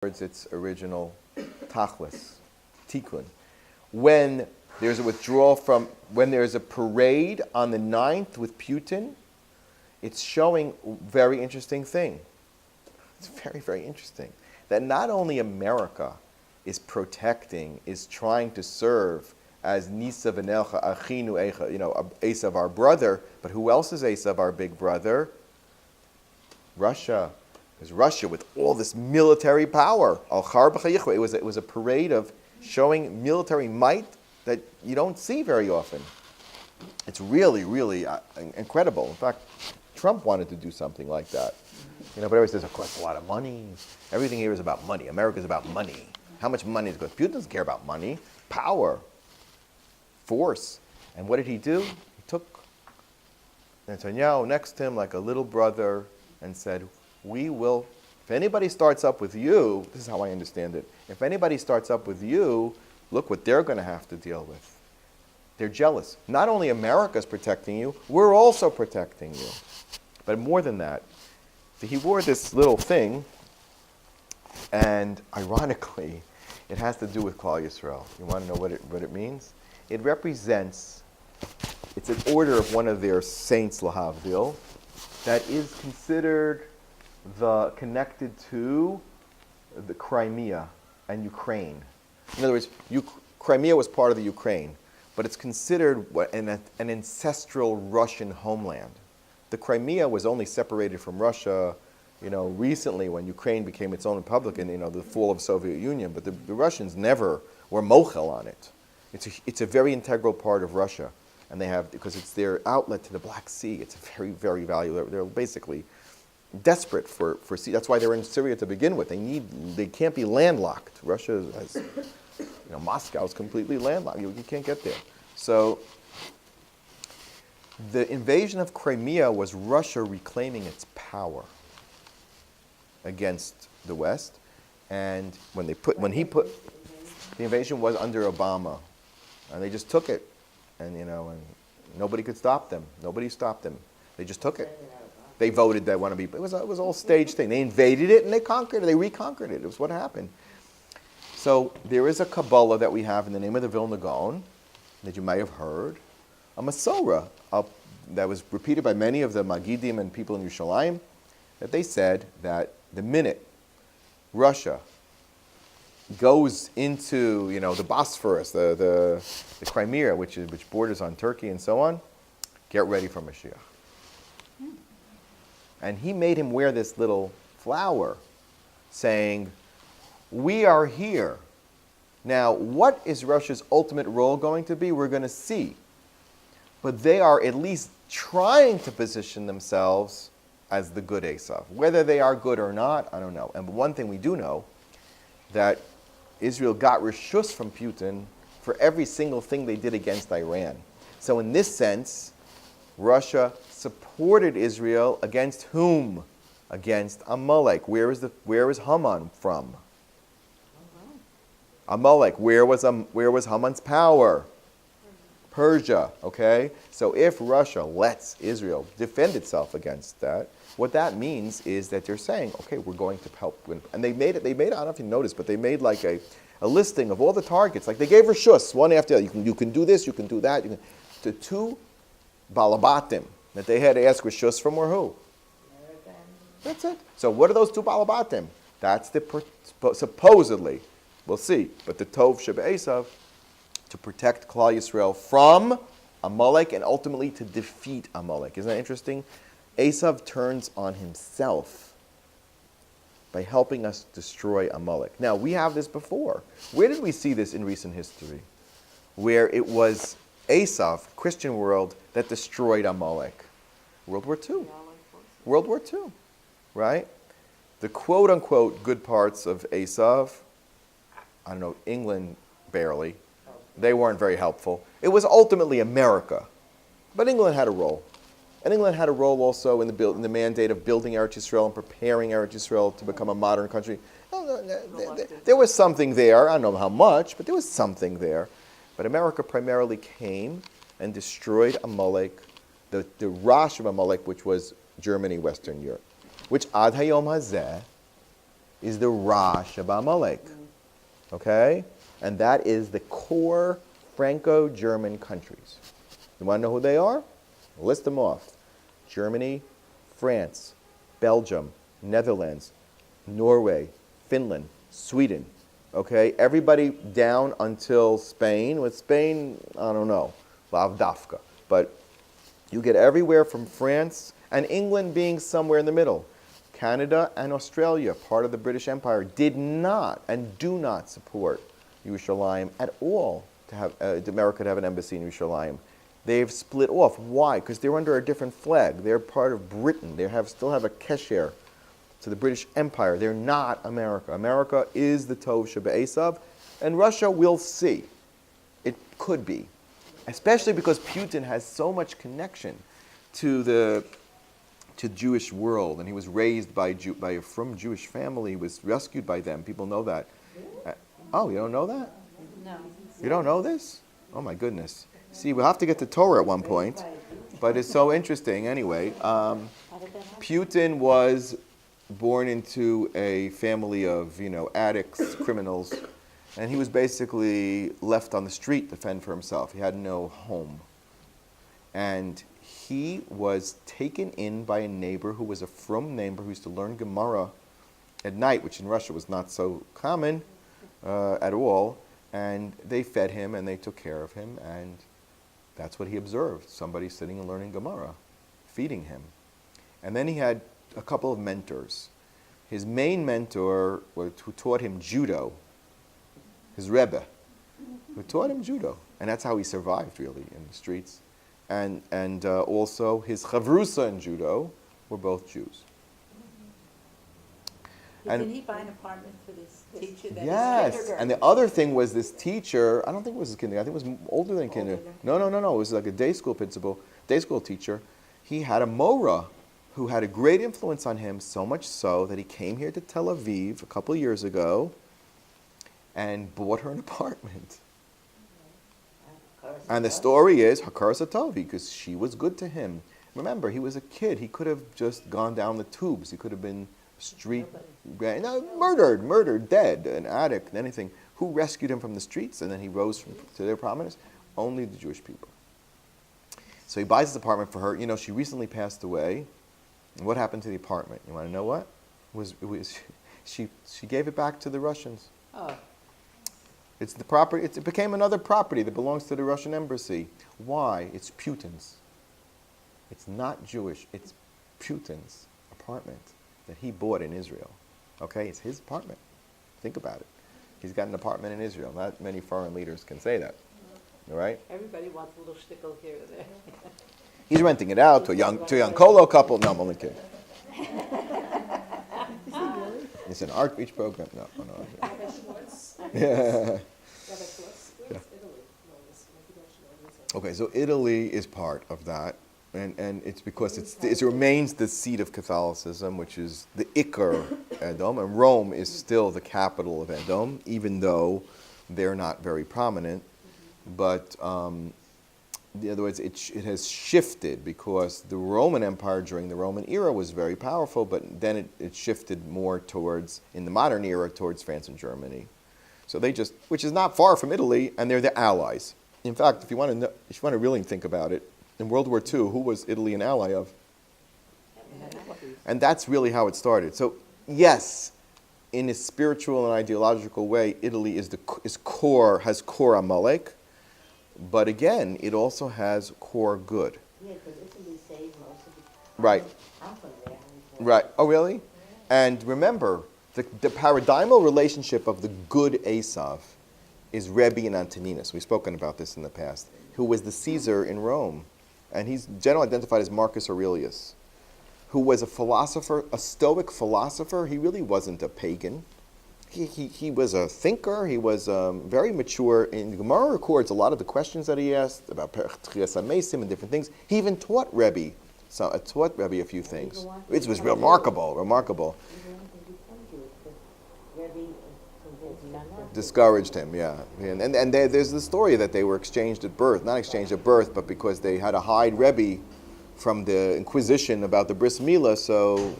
its original tachlis, tikkun. When there's a withdrawal when there's a parade on the 9th with Putin, it's showing a very interesting thing. It's very, very interesting. That not only America is trying to serve as Nisa v'nelcha achinu eicha, Esav our brother, but who else is Esav our big brother? Russia. Because Russia, with all this military power, it was a parade of showing military might that you don't see very often. It's really, really incredible. In fact, Trump wanted to do something like that. But everybody says, of course, a lot of money. Everything here is about money. America's about money. How much money is good? Putin doesn't care about money. Power. Force. And what did he do? He took Netanyahu next to him like a little brother and said, if anybody starts up with you, this is how I understand it, if anybody starts up with you, look what they're going to have to deal with. They're jealous. Not only America's protecting you, we're also protecting you. But more than that, he wore this little thing, and ironically, it has to do with Klal Yisrael. You want to know what it means? It represents, it's an order of one of their saints, Lahavdil, that is considered connected to the Crimea and Ukraine. In other words, Crimea was part of the Ukraine, but it's considered an ancestral Russian homeland. The Crimea was only separated from Russia, recently when Ukraine became its own republic in, the fall of the Soviet Union, but the Russians never were mochel on it. It's a very integral part of Russia, and because it's their outlet to the Black Sea. It's very, very valuable. They're basically desperate for sea. That's why they're in Syria to begin with. They can't be landlocked. Russia has, Moscow's completely landlocked. You can't get there. So the invasion of Crimea was Russia reclaiming its power against the West. And the invasion was under Obama, and they just took it, and nobody could stop them. Nobody stopped them. They just took it. They voted they want to be. It was all staged thing. They invaded it and they conquered it. They reconquered it. It was what happened. So there is a Kabbalah that we have in the name of the Vilna Gaon that you may have heard, a Masorah that was repeated by many of the Magidim and people in Yerushalayim, that they said that the minute Russia goes into the Bosphorus, the Crimea, which borders on Turkey and so on, get ready for Mashiach. And he made him wear this little flower saying, we are here. Now, what is Russia's ultimate role going to be? We're going to see. But they are at least trying to position themselves as the good Esav. Whether they are good or not, I don't know. And one thing we do know, that Israel got reshus from Putin for every single thing they did against Iran. So in this sense, Russia supported Israel against whom? Against Amalek. Where is Haman from? Amalek. Where was Haman's power? Persia. Okay? So if Russia lets Israel defend itself against that, what that means is that they're saying, okay, we're going to help win. And they made, I don't know if you noticed, but they made like a listing of all the targets. Like they gave her shus, one after the other. You can do this, you can do that. To two balabatim that they had to ask rishus from were who? That's it. So what are those two balabatim? That's supposedly, we'll see, but the Tov Shebe'esav, to protect Klal Yisrael from Amalek and ultimately to defeat Amalek. Isn't that interesting? Esav turns on himself by helping us destroy Amalek. Now, we have this before. Where did we see this in recent history? Where it was Esav, Christian world, that destroyed Amalek. World War II. World War II, right? The quote-unquote good parts of Esav, I don't know, England barely. They weren't very helpful. It was ultimately America. But England had a role. And England had a role also in the mandate of building Eretz Yisrael and preparing Eretz Yisrael to become a modern country. There was something there. I don't know how much, but there was something there. But America primarily came and destroyed Amalek, the Rosh of Amalek, which was Germany, Western Europe, which Ad Hayom Hazeh is the Ra Sheba-Amalek. Okay? And that is the core Franco-German countries. You want to know who they are? List them off. Germany, France, Belgium, Netherlands, Norway, Finland, Sweden. Okay? Everybody down until Spain. With Spain, I don't know. Lavdafka. But you get everywhere from France and England being somewhere in the middle. Canada and Australia, part of the British Empire, did not and do not support Yerushalayim at all to have America to have an embassy in Yerushalayim. They've split off. Why? Because they're under a different flag. They're part of Britain. They still have a kesher to the British Empire. They're not America. America is the Tov Shebe'esav, and Russia, we'll see. It could be, especially because Putin has so much connection to the Jewish world, and he was raised by a frum Jewish family. He was rescued by them. People know that. Oh, you don't know that? No. You don't know this? Oh my goodness. See, we'll have to get to Torah at one point, but it's so interesting anyway. Putin was born into a family of, addicts, criminals, and he was basically left on the street to fend for himself. He had no home. And he was taken in by a neighbor who was a frum neighbor who used to learn Gemara at night, which in Russia was not so common at all. And they fed him and they took care of him, and that's what he observed. Somebody sitting and learning Gemara, feeding him. And then he had a couple of mentors. His main mentor, who taught him judo, his Rebbe, who taught him judo. And that's how he survived, really, in the streets. And also his chavrusa in judo were both Jews. Didn't he buy an apartment for this teacher? Yes, and the other thing was this teacher, I don't think it was his kindergarten, I think it was older than kindergarten. No, it was like a day school teacher. He had a Mora who had a great influence on him, so much so that he came here to Tel Aviv a couple of years ago and bought her an apartment. And the story is Hakar Satovi, because she was good to him. Remember, he was a kid. He could have just gone down the tubes. He could have been murdered, dead, an addict, anything. Who rescued him from the streets and then he rose to their prominence? Only the Jewish people. So he buys this apartment for her. She recently passed away. And what happened to the apartment? You want to know what? She gave it back to the Russians. Oh. It's the property. It became another property that belongs to the Russian embassy. Why? It's Putin's. It's not Jewish. It's Putin's apartment that he bought in Israel. Okay, it's his apartment. Think about it. He's got an apartment in Israel. Not many foreign leaders can say that. All right. Everybody wants a little shtickle here or there. He's renting it out to a young Kolo couple. No, I'm only kidding. It's an outreach program. No. Rabbi Schwartz. Yeah. Rabbi Schwartz. Where's Italy? Okay, so Italy is part of that, and it's because it remains the seat of Catholicism, which is the Ikar Edom, and Rome is still the capital of Edom, even though they're not very prominent. But in other words, it has shifted because the Roman Empire during the Roman era was very powerful, but then it shifted more towards, in the modern era, towards France and Germany. So which is not far from Italy, and they're the allies. In fact, if you want to really think about it, in World War II, who was Italy an ally of? And that's really how it started. So yes, in a spiritual and ideological way, Italy has core Amalek. But again, it also has core good. Yeah, because Italy saved most of the... Right. I'm from there. Right. Oh, really? And remember, the paradigmal relationship of the good Esav is Rabbi and Antoninus. We've spoken about this in the past, who was the Caesar in Rome. And he's generally identified as Marcus Aurelius, who was a philosopher, a Stoic philosopher. He really wasn't a pagan. He was a thinker. He was very mature. In Gemara records a lot of the questions that he asked about Tchias HaMesim and different things. He even taught Rabbi a few things. It was remarkable. Discouraged him, yeah. And there's the story that they were exchanged at birth. Not exchanged at birth, but because they had to hide Rebbe from the Inquisition about the Bris Milah, so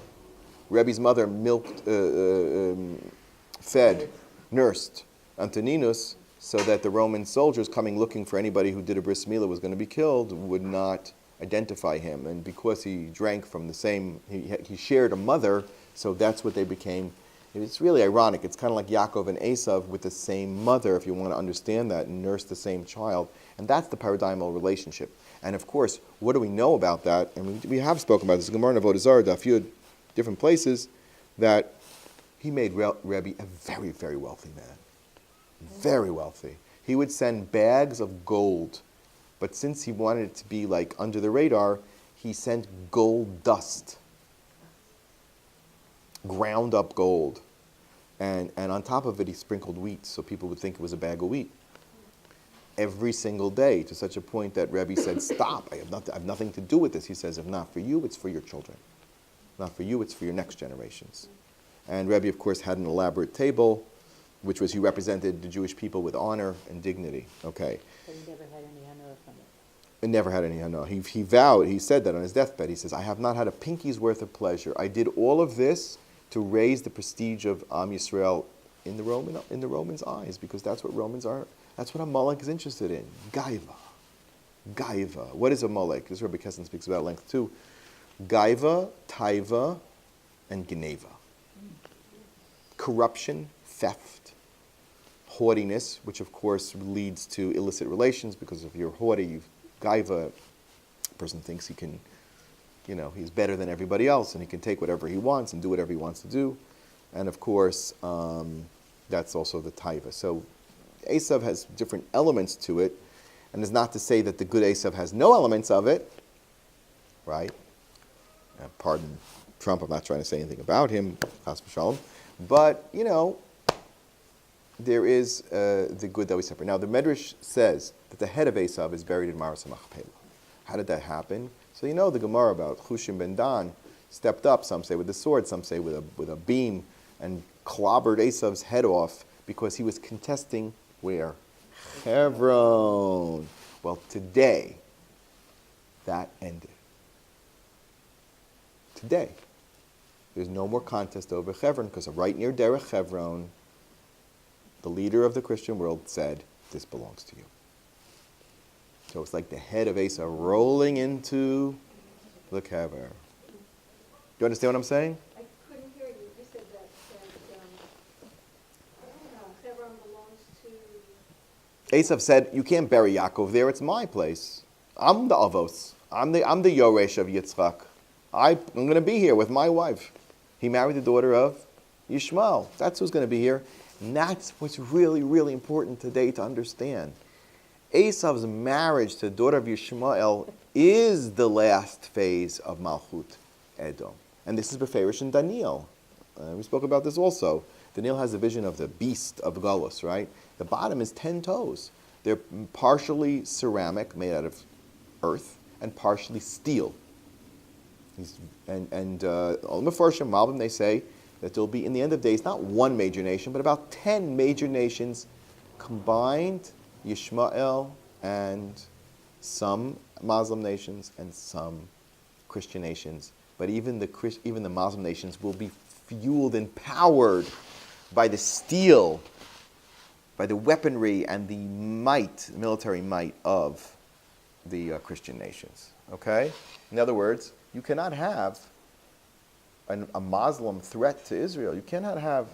Rebbe's mother nursed Antoninus, so that the Roman soldiers coming looking for anybody who did a bris milah was going to be killed would not identify him. And because he drank from the same, he shared a mother, so that's what they became. It's really ironic. It's kind of like Yaakov and Esav with the same mother, if you want to understand that, and nurse the same child. And that's the paradigmal relationship. And of course, what do we know about that? And we have spoken about this in Gemara in Avodah Zarah, a few different places, that he made Rebbe a very, very wealthy man. Very wealthy. He would send bags of gold, but since he wanted it to be like under the radar, he sent gold dust, ground up gold, and on top of it he sprinkled wheat, so people would think it was a bag of wheat. Every single day, to such a point that Rebbe said, "Stop! I have nothing to do with this." He says, "If not for you, it's for your children. Not for you, it's for your next generations." And Rebbe, of course, had an elaborate table, which was he represented the Jewish people with honor and dignity. Okay. But he never had any honor from it. He never had any honor. He vowed, he said that on his deathbed. He says, "I have not had a pinky's worth of pleasure. I did all of this to raise the prestige of YISRAEL in the Romans' eyes, because that's what Romans are. That's what a Amalek is interested in. Gaiva. Gaiva. What is a Amalek? This Rabbi Kessin speaks about at length too. Gaiva, Taiva, and Geneva. Corruption, theft, haughtiness, which of course leads to illicit relations, because if you're haughty, Gaiva, a person thinks he can, he's better than everybody else, and he can take whatever he wants and do whatever he wants to do. And of course, that's also the Taiva. So Esav has different elements to it, and it's not to say that the good Esav has no elements of it, right? Pardon Trump, I'm not trying to say anything about him, chas v'shalom, but, there is the good that we separate. Now, the Medrash says that the head of Esav is buried in Maras HaMachpelah. How did that happen? So the Gemara about Hushim ben Dan stepped up, some say with a sword, some say with a beam, and clobbered Esav's head off because he was contesting where? Hebron. Well, today, that ended. Today. There's no more contest over Hebron, because right near Derech Hebron, the leader of the Christian world said, "This belongs to you." So it's like the head of Asa rolling into the Kever. Do you understand what I'm saying? I couldn't hear you. You said that Hebron belongs to... Esav said, "You can't bury Yaakov there. It's my place. I'm the Avos. I'm the Yoresh of Yitzchak. I'm going to be here with my wife." He married the daughter of Yishmael. That's who's going to be here. And that's what's really, really important today to understand. Esav's marriage to the daughter of Yishmael is the last phase of MALCUT Edom. And this is Beferish and Daniel. We spoke about this also. Daniel has a vision of the beast of Galus, right? The bottom is 10 toes. They're partially ceramic, made out of earth, and partially steel. All the Mefarshim, Malbim, they say that there'll be, in the end of days, not one major nation, but about 10 major nations combined, Yishmael and some Muslim nations and some Christian nations. But even the Muslim nations will be fueled and powered by the steel, by the weaponry and the might, military might of the Christian nations. Okay? In other words, you cannot have a Muslim threat to Israel. You cannot have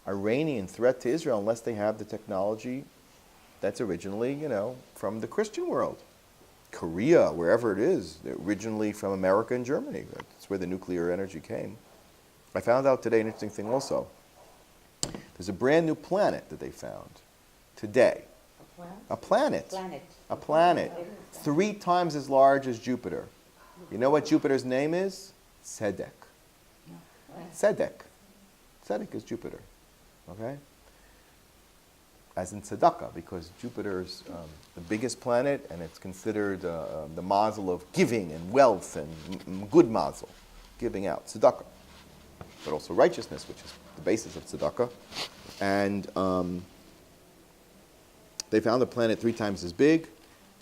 Iranian threat to Israel unless they have the technology that's originally, from the Christian world. Korea, wherever it is, originally from America and Germany. That's where the nuclear energy came. I found out today an interesting thing also. There's a brand new planet that they found today. A planet. A planet. 3 times as large as Jupiter. You know what Jupiter's name is? Tzedek. Tzedek. Tzedek is Jupiter. Okay? As in tzedakah, because Jupiter's the biggest planet, and it's considered the mazel of giving and wealth and good mazel, giving out, tzedakah. But also righteousness, which is the basis of tzedakah. And they found the planet 3 times as big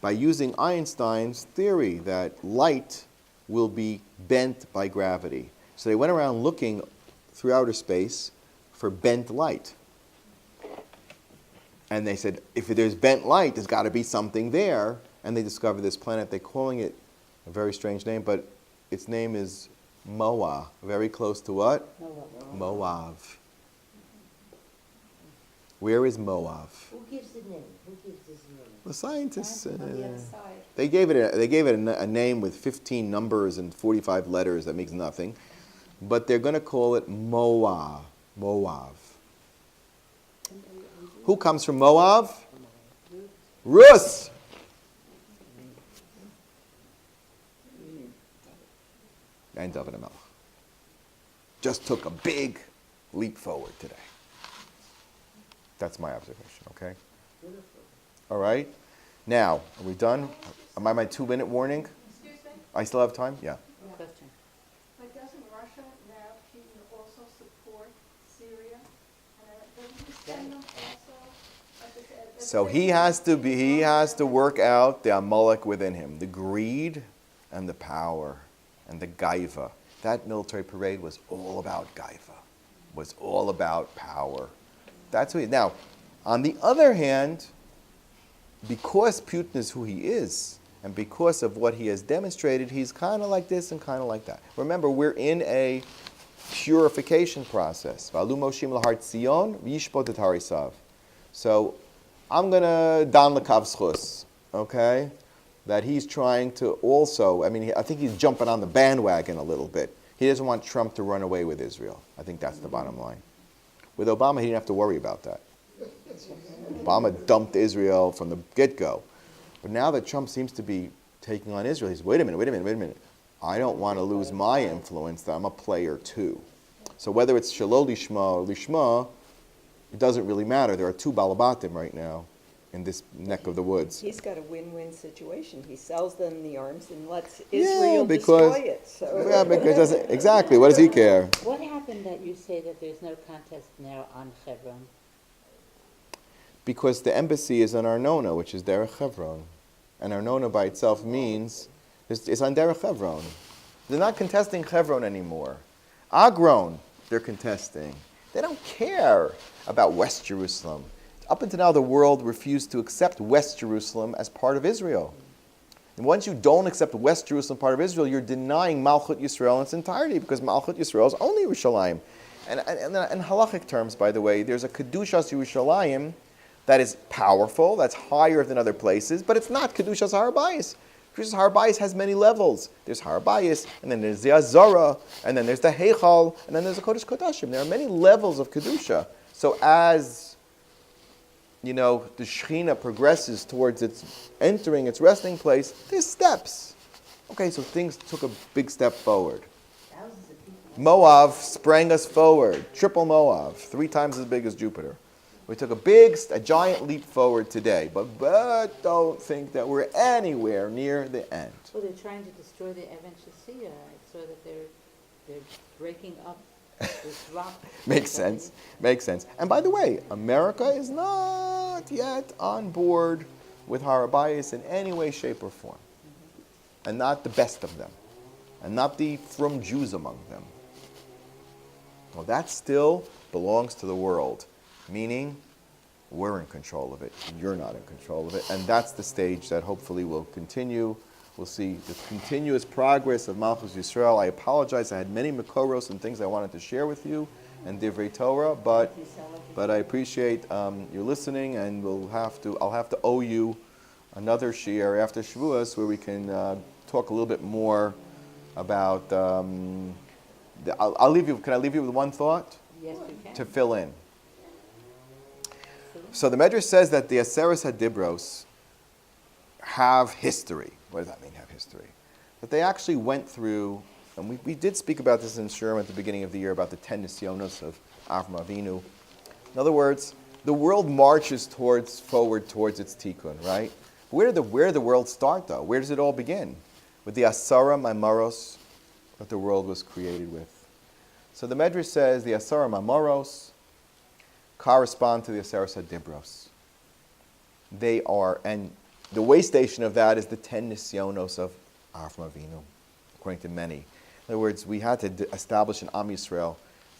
by using Einstein's theory that light will be bent by gravity. So they went around looking through outer space for bent light. And they said, if there's bent light, there's got to be something there. And they discovered this planet. They're calling it a very strange name, but its name is Moa, very close to what? Moav. Where is Moav? Who gives the name? Who gives this name? The scientists. On the other side. They gave it a name with 15 numbers and 45 letters that makes nothing, but they're going to call it Moav. Who comes from Moav? Rus. And David HaMelech just took a big leap forward today. That's my observation, okay? All right. Now, are we done? Am I my 2-minute warning? Excuse me, I still have time? Yeah. Question. but doesn't Russia now Putin also support Syria? Doesn't he send them also? So he has to work out the Amalek within him, the greed and the power and the gaiva. That military parade was all about gaiva, was all about power. That's who he, now, on the other hand, because Putin is who he is, and because of what he has demonstrated, he's kind of like this and kind of like that. Remember, we're in a purification process. So I'm going to don lekav zchus, okay? That he's trying to also, I think he's jumping on the bandwagon a little bit. He doesn't want Trump to run away with Israel. I think that's the bottom line. With Obama, he didn't have to worry about that. Obama dumped Israel from the get-go. But now that Trump seems to be taking on Israel, he's, wait a minute. I don't want to lose my influence, that I'm a player too. So whether it's Shalol Lishma or Lishma, it doesn't really matter. There are two Balabatim right now in this neck of the woods. He's got a win-win situation. He sells them the arms and lets Yeah, Israel because- destroy it. So. Yeah, because it doesn't, exactly, what does he care? What happened that you say that there's no contest now on Hebron? Because the embassy is on Arnona, which is Derech Hebron. And Arnona by itself means, it's on Derech Hebron. They're not contesting Hebron anymore. Agron, they're contesting. They don't care about West Jerusalem. Up until now, the world refused to accept West Jerusalem as part of Israel. And once you don't accept West Jerusalem part of Israel, you're denying MALCUT YISRAEL in its entirety, because MALCUT YISRAEL is only Yerushalayim. And in halachic terms, by the way, there's a Kedushas Yerushalayim that is powerful, that's higher than other places, but it's not Kedushas Har Bayis. Kedushas Har Bayis has many levels. There's Har Bayis, and then there's the Azara, and then there's the Heichal, and then there's the Kodesh Kodashim. There are many levels of Kedusha. So as the Shekhinah progresses towards its entering its resting place, there's steps. Okay, so things took a big step forward. Thousands of people. Moav sprang us forward. Triple Moav, 3 times as big as Jupiter. We took a giant leap forward today, but don't think that we're anywhere near the end. Well, they're trying to destroy the Evan Shasiya. I saw that they're breaking up this rock. Makes sense. And by the way, America is not yet on board with Har Bayis in any way, shape, or form. And not the best of them. And not the from Jews among them. Well, that still belongs to the world. Meaning, we're in control of it. You're not in control of it. And that's the stage that hopefully will continue. We'll see the continuous progress of Malchus Yisrael. I apologize. I had many Makoros and things I wanted to share with you and Divrei Torah, but I appreciate your listening, and I'll have to owe you another shiur after Shavuos where we can talk a little bit more about. I'll leave you. Can I leave you with one thought Yes, you can. to fill in? So the Medrash says that the Aseres HaDibros have history. What does that mean, have history? That they actually went through, and we did speak about this in Shurim at the beginning of the year, about the 10 Nisyonos of Avram Avinu. In other words, the world marches forward towards its tikkun, right? Where did the world start, though? Where does it all begin? With the Asara Maimaros that the world was created with. So the Medrash says the Asara Maimaros correspond to the Aseres HaDibros. They are, and the way station of that is the 10 Nisyonos of Avram Avinu, according to many. In other words, we had to establish an Am Yisrael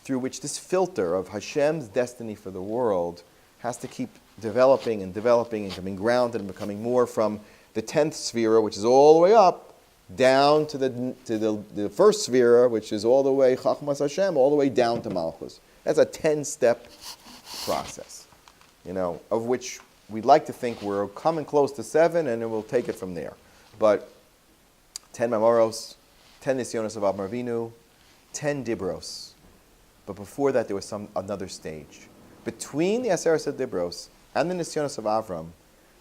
through which this filter of Hashem's destiny for the world has to keep developing and developing and becoming grounded and becoming more from the 10th sphere, which is all the way up, down to the first sphere, which is all the way Chachmas Hashem, all the way down to Malchus. That's a 10-step process, of which we'd like to think we're coming close to 7, and then we'll take it from there. But 10 Mamoros, 10 Nisyonos of Avram Avinu, 10 Dibros. But before that, there was another stage. Between the Aseret Dibros and the Nisyonos of Avram,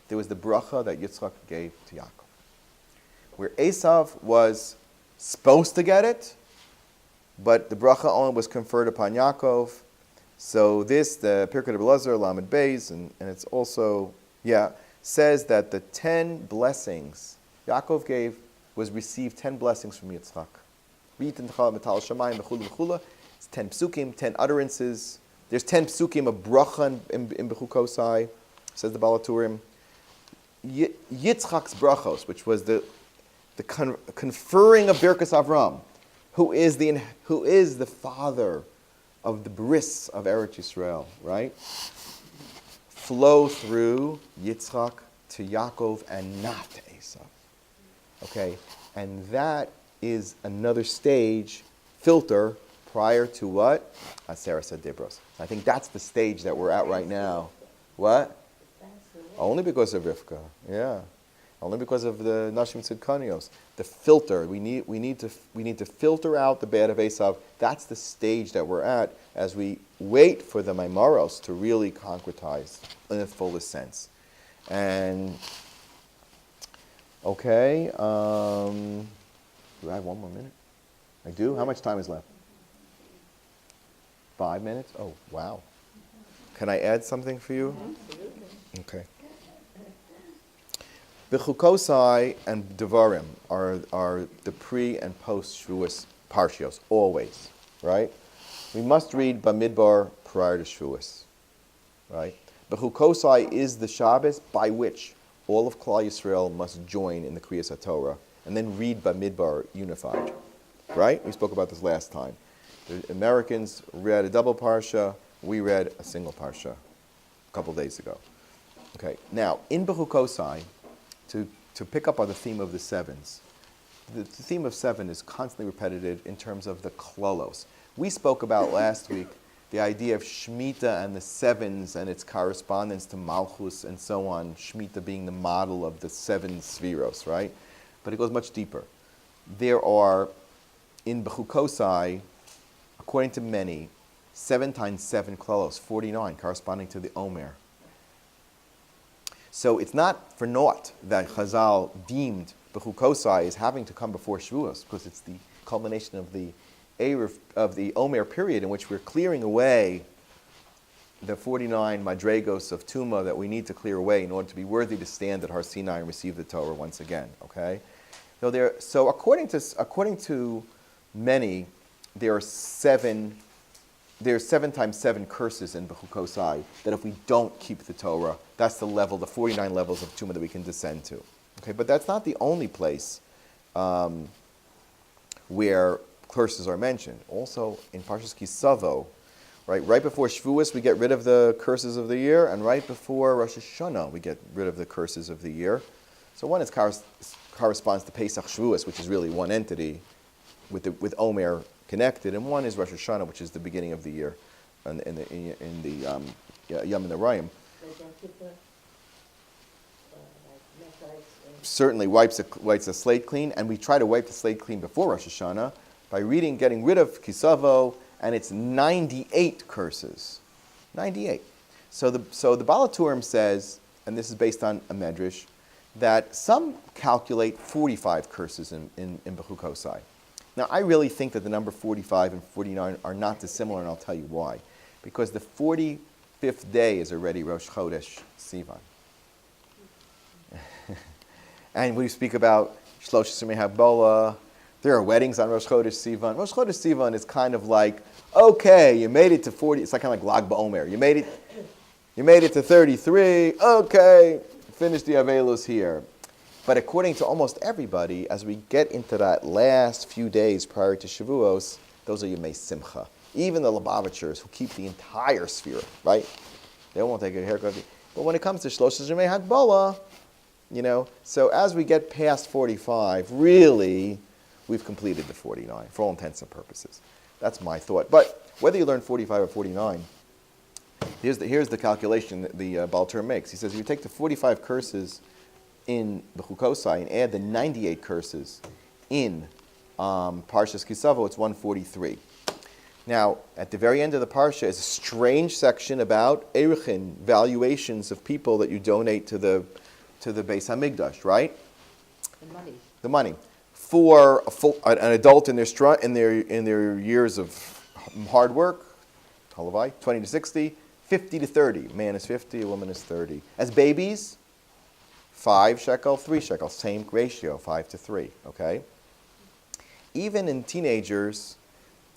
there was the bracha that Yitzchak gave to Yaakov, where Esav was supposed to get it, but the bracha only was conferred upon Yaakov. So this, the Pirkei Rebbe Elazar, Lamed Beis, and it's also, says that the 10 blessings Yaakov gave received 10 blessings from Yitzchak. It's 10 psukim, 10 utterances. There's 10 psukim of bracha in Bechukosai, says the Balaturim. Yitzchak's brachos, which was the conferring of Birkas Avram, who is the father of the bris of Eretz Yisrael, right? Flow through Yitzchak to Yaakov and not to Esav. Okay, and that is another stage, filter, prior to what? Aseret Dibros. I think that's the stage that we're at right now. What? Only because of Rivka, yeah. Only because of the Nashim Tzidkanios. The filter, we need to filter out the bad of Esav. That's the stage that we're at as we wait for the Maimaros to really concretize in the fullest sense. And, okay, do I have one more minute? I do? How much time is left? 5 minutes? Oh, wow. Can I add something for you? Okay. Bechukosai and Devarim are the pre and post Shavuos parshios, always, right? We must read Bamidbar prior to Shavuos, right? Bechukosai is the Shabbos by which all of Klal Yisrael must join in the Kriyas HaTorah and then read Bamidbar unified, right? We spoke about this last time. The Americans read a double parsha, we read a single parsha a couple days ago. Okay, now in Bechukosai, to pick up on the theme of the sevens, the theme of 7 is constantly repetitive in terms of the klolos. We spoke about last week the idea of Shemitah and the sevens and its correspondence to Malchus and so on, Shemitah being the model of the 7 Sfiros, right? But it goes much deeper. There are, in Bechukosai, according to many, 7 times 7 klolos, 49, corresponding to the Omer. So it's not for naught that Chazal deemed Bechukosai as having to come before Shavuos, because it's the culmination of the Omer period in which we're clearing away the 49 madregos of Tuma that we need to clear away in order to be worthy to stand at Har Sinai and receive the Torah once again. Okay, so according to many, there are 7 times 7 curses in Bechukosai that if we don't keep the Torah, that's the level, the 49 levels of Tumah that we can descend to. Okay, but that's not the only place where curses are mentioned. Also in Parshas Kisavo, right before Shavuos we get rid of the curses of the year, and right before Rosh Hashanah we get rid of the curses of the year. So one corresponds to Pesach Shavuos, which is really one entity with Omer connected, and one is Rosh Hashanah, which is the beginning of the year, in the Yom and the Rayim. Certainly wipes the slate clean, and we try to wipe the slate clean before Rosh Hashanah by getting rid of Kisavo, and it's 98 curses. 98. So the Balaturim says, and this is based on a medrash, that some calculate 45 curses in Bechukosai. Now, I really think that the number 45 and 49 are not dissimilar, and I'll tell you why. Because the 45th day is already Rosh Chodesh Sivan. And we speak about Shlosh Simei Habola. There are weddings on Rosh Chodesh Sivan. Rosh Chodesh Sivan is kind of like, okay, you made it to 40. It's like kind of like Lag BaOmer. You made it to 33. Okay, finish the Avelos here. But according to almost everybody, as we get into that last few days prior to Shavuos, those are Yemei Simcha. even the Lubavitchers who keep the entire sphere, right? They won't take a haircut. But when it comes to Shlosha Shemei Hadbala, so as we get past 45, really, we've completed the 49 for all intents and purposes. That's my thought. But whether you learn 45 or 49, here's the calculation that the Baal Tur makes. He says if you take the 45 curses in the Chukosai and add the 98 curses in Parshas Kisavo, it's 143. Now, at the very end of the Parsha is a strange section about Erechin, valuations of people that you donate to the Beis HaMikdash, right? The money. For an adult in their years of hard work, Halavai, 20 to 60, 50 to 30. Man is 50, a woman is 30. As babies, 5 shekel, 3 shekel, same ratio, 5 to 3, okay? Even in teenagers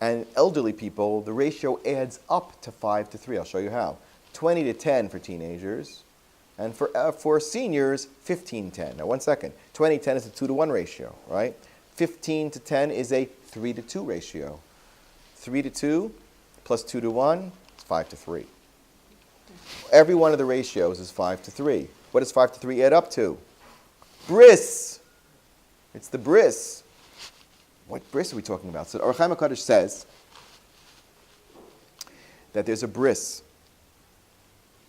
and elderly people, the ratio adds up to 5 to 3. I'll show you how. 20 to 10 for teenagers, and for seniors, 15-10. Now, 1 second. 20-10 is a 2 to 1 ratio, right? 15 to 10 is a 3 to 2 ratio. 3 to 2 plus 2 to 1 is 5 to 3. Every one of the ratios is 5 to 3. What does 5 to 3 add up to? Bris. It's the bris. What bris are we talking about? So Or Chaim HaKadosh says that there's a bris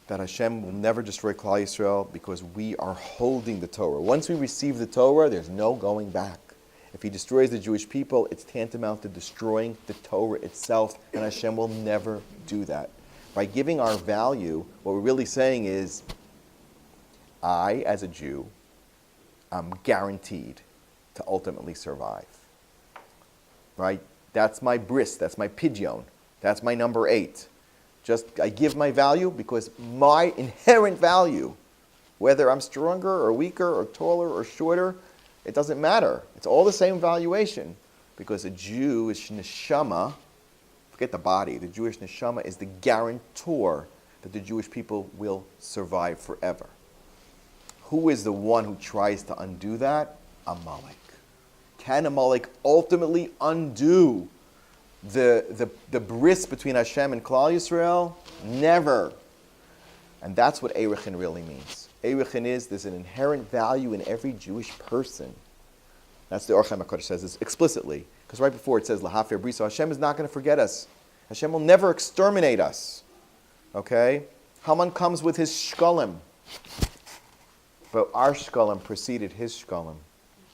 that Hashem will never destroy Klal Yisrael because we are holding the Torah. Once we receive the Torah, there's no going back. If he destroys the Jewish people, it's tantamount to destroying the Torah itself, and Hashem will never do that. By giving our value, what we're really saying is, I, as a Jew, am guaranteed to ultimately survive. Right? That's my bris, that's my pidyon, that's my number 8. I give my value because my inherent value, whether I'm stronger or weaker or taller or shorter, it doesn't matter. It's all the same valuation because a Jewish neshama, forget the body, the Jewish neshama is the guarantor that the Jewish people will survive forever. Who is the one who tries to undo that? Amalek. Can Amalek ultimately undo the bris between Hashem and Klal Yisrael? Never. And that's what Erechin really means. Erechin is, there's an inherent value in every Jewish person. That's the Or Chaim HaKadosh says this explicitly. Because right before it says, Lahafer Briso, Hashem is not going to forget us. Hashem will never exterminate us. Okay? Haman comes with his shkalim. But our shkalim preceded his shkalim.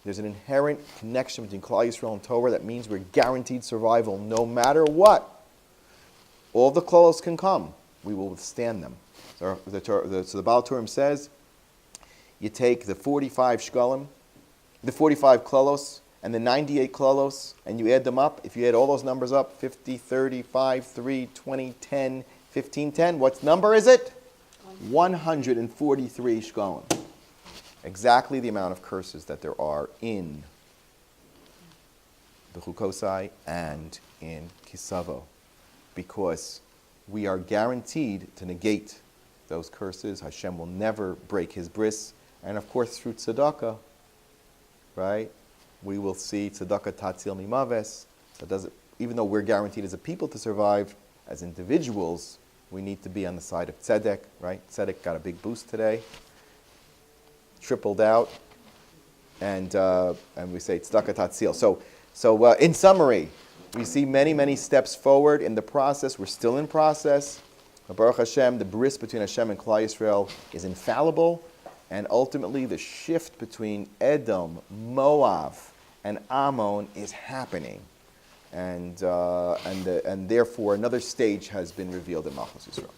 There's an inherent connection between Klal Yisrael and Torah that means we're guaranteed survival no matter what. All the klolos can come. We will withstand them. So the Baal Turim says, you take the 45 shkalim, the 45 klolos, and the 98 klolos, and you add them up. If you add all those numbers up, 50, 30, 5, 3, 20, 10, 15, 10, what number is it? 143 shkalim. Exactly the amount of curses that there are in the Chukosai and in Kisavo, because we are guaranteed to negate those curses. Hashem will never break his bris. And of course, through tzedakah, right, we will see tzedakah tatzil mimaves. So even though we're guaranteed as a people to survive, as individuals, we need to be on the side of tzedek, right? Tzedek got a big boost today. Tripled out, and we say tzedakah tatzil. So in summary, we see many steps forward in the process. We're still in process. Baruch Hashem, the bris between Hashem and Klal Yisrael is infallible, and ultimately the shift between Edom, Moab, and Ammon is happening, and therefore another stage has been revealed in Malchus Yisrael.